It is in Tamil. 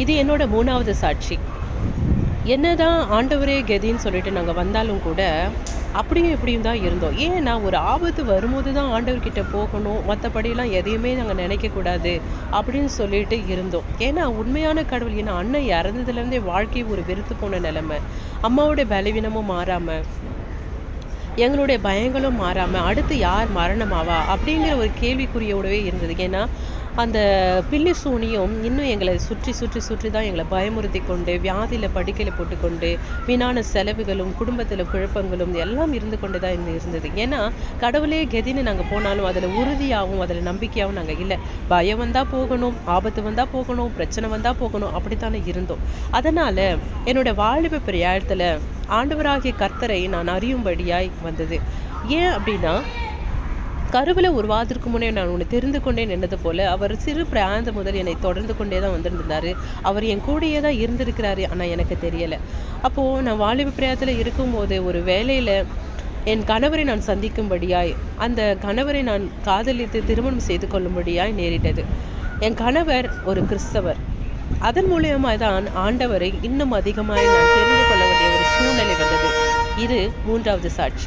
இது என்னோட 3வது சாட்சி. என்னதான் ஆண்டவரே கதின்னு சொல்லிட்டு நாங்க வந்தாலும் கூட, அப்படியும் இப்படியும் தான் இருந்தோம். ஏன்னா ஒரு ஆபத்து வரும்போது தான் ஆண்டவர்கிட்ட போகணும். மத்தபடிலாம் எதையுமே நாங்க நினைக்கக்கூடாது அப்படின்னு சொல்லிட்டு இருந்தோம். ஏன்னா உண்மையான கடவுள் ஏன்னா அண்ணன் இறந்ததுலேருந்தே வாழ்க்கை ஒரு வெறுத்து போன நிலைமை. அம்மாவோட பலவீனமும் மாறாம, எங்களுடைய பயங்களும் மாறாம, அடுத்து யார் மரணமாவா? அப்படிங்கிற ஒரு கேள்விக்குறியோடவே இருந்தது. ஏன்னா, அந்த பில்லி சூனியம் இன்னும் எங்கள சுற்றி, சுற்றி, சுற்றி தான் எங்கள பயமுறுத்தி கொண்டு, வியாதியில படுக்கையில போட்டுக்கொண்டு, வீணான செலவுகளும், குடும்பத்தில குழப்பங்களும் எல்லாம் இருந்து கொண்டு தான் இருந்தது. ஏன்னா, கடவுளே கெதின்னு நாங்க போனாலும், அதில உறுதியாவும், அதில நம்பிக்கையாவும் நாங்க இல்ல. பயம் வந்தா போகணும், ஆபத்து வந்தா போகணும், பிரச்சனை வந்தா போகணும், அப்படித்தானே இருந்தோம். அதனால, என்னோட வாலிப பிராயத்தில ஆண்டவராகிய கர்த்தரை நான் அறியும்படியாய் வந்தது. ஏன் அப்படின்னா, கருவில உருவாவதற்கு முன்னே நான் உன்னை தெரிந்து கொண்டேன் என்னது போல, அவர் சிறு பிராயந்தம் முதல் என்னை தொடர்ந்து கொண்டே தான் வந்துருந்தாரு. அவர் என் கூடயே தான் இருந்திருக்கிறாரு. ஆனா எனக்கு தெரியல. அப்போ நான் வாலிப பிராயத்தில இருக்கும்போது, ஒரு வேலையில என் கணவரை நான் சந்திக்கும்படியாய், அந்த கணவரை நான் காதலித்து திருமணம் செய்து கொள்ளும்படியாய் நேரிட்டது. என் கணவர் ஒரு கிறிஸ்தவர். அதன் மூலியமா தான் ஆண்டவரை இன்னும் அதிகமாய் நான் தெரிந்து கொள்ள வேண்டிய ஒரு சூழ்நிலை வந்தது. இது 3வது சாட்சி.